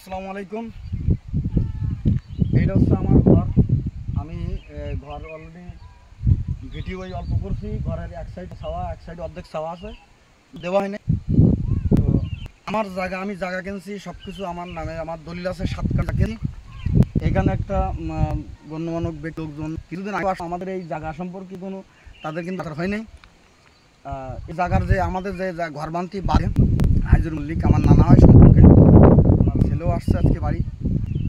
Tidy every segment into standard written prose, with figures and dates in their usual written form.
আসসালামু আলাইকুম। এইটা হচ্ছে আমার ঘর। আমি ঘর অলরেডি ভিডিও অল্প করছি। ঘরের এক সাইড ছাওয়া, এক সাইড অর্ধেক ছাওয়া আছে, দেওয়া হয়নি। তো আমার জায়গা, আমি জায়গা কিনছি, সব কিছু আমার নামে, আমার দলিল আছে 7 কাঠা কিনি। এখানে একটা গণ্যমান্য লোকজন কিছুদিন আগে আমাদের এই জায়গা সম্পর্কে কোনো তাদের কিন্তু হয়নি। এই জায়গার যে আমাদের যে ঘর বান্তি বাড়ে আইজুর মল্লিক আমার নানা হয় সম্পর্কে, ওনার ছেলেও আসছে আজকে বাড়ি,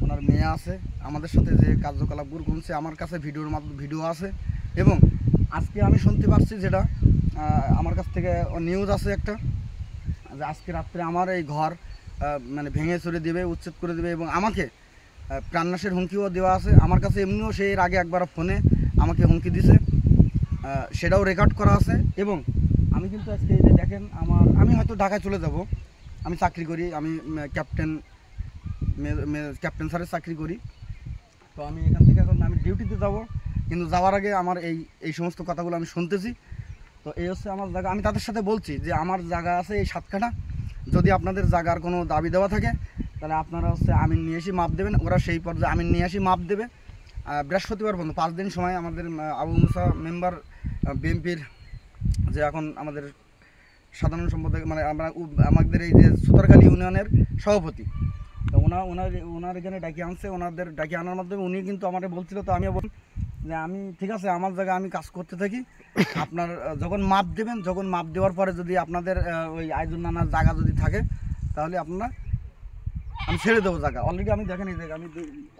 ওনার মেয়ে আছে, আমাদের সাথে যে কার্যকলাপগুলো করছে আমার কাছে ভিডিও আছে। এবং আজকে আমি শুনতে পারছি যেটা আমার কাছ থেকে নিউজ আছে একটা, যে আজকে রাত্রে আমার এই ঘর মানে ভেঙে চুরে দেবে, উচ্ছেদ করে দেবে এবং আমাকে প্রাণনাশের হুমকিও দেওয়া আছে। আমার কাছে এমনিও সে এর আগে একবার ফোনে আমাকে হুমকি দিছে, সেটাও রেকর্ড করা আছে। এবং আমি কিন্তু আজকে এই যে দেখেন, আমি হয়তো ঢাকায় চলে যাব, আমি চাকরি করি, আমি ক্যাপ্টেন স্যারের চাকরি করি। তো আমি এখান থেকে এখন আমি ডিউটিতে যাব, কিন্তু যাওয়ার আগে আমার এই সমস্ত কথাগুলো আমি শুনতেছি। তো এই হচ্ছে আমার জায়গা। আমি তাদের সাথে বলছি যে আমার জায়গা আছে এই 7 কাঠা, যদি আপনাদের জায়গার কোনো দাবি দেওয়া থাকে তাহলে আপনারা হচ্ছে আমিন নিয়ে এসে মাপ দেবেন। ওরা সেই পর্যায়ে আমিন নিয়ে এসে মাপ দেবে। বৃহস্পতিবার পর্যন্ত 5 দিন সময় আমাদের আবু মুসা মেম্বার বিএনপির, যে এখন আমাদের সাধারণ সম্পাদক, মানে আমাদের এই যে সুতারখালী ইউনিয়নের সভাপতি, তো ওনার এখানে ডাকি আনছে। ওনাদের ডাকি আনার মাধ্যমে উনি কিন্তু আমাকে বলছিল, তো আমিও বলি যে আমি ঠিক আছে, আমার জায়গায় আমি কাজ করতে থাকি, আপনার যখন মাপ দেবেন, যখন মাপ দেওয়ার পরে যদি আপনাদের ওই আইজুল নানার জায়গা যদি থাকে তাহলে আপনারা, আমি ছেড়ে দেবো জায়গা। অলরেডি আমি দেখেন এই জায়গা, আমি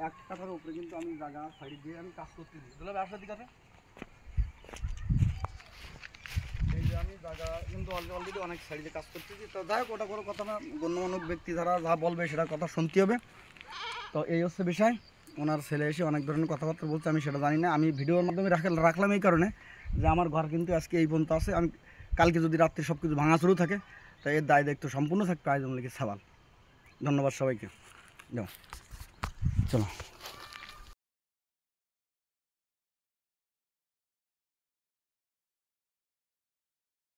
1 কাঠার উপরে কিন্তু আমি জায়গা সাইড দিয়ে আমি কাজ করতেছি। তাহলে ব্যবসা দিকে এই যে আমি জায়গা কিন্তু অলরেডি অনেক সাইডে কাজ করতেছি। তো যাই হোক, ওটা কোনো কথা না, গণ্যমান্য ব্যক্তি যারা যা বলবে সেটা কথা শুনতে হবে। তো এই হচ্ছে বিষয়। ওনার ছেলে এসে অনেক ধরনের কথাবার্তা বলছে, আমি সেটা জানি না। আমি ভিডিওর মাধ্যমে রাখলাম এই কারণে যে আমার ঘর কিন্তু আজকে এই পর্যন্ত আছে। আমি কালকে যদি রাত্রে সব কিছু ভাঙাচুরু থাকে, তো এর দায় দায়িত্ব সম্পূর্ণ থাকবে আয়োজন লিখে সাবাল। ধন্যবাদ সবাইকে। যাও চলো।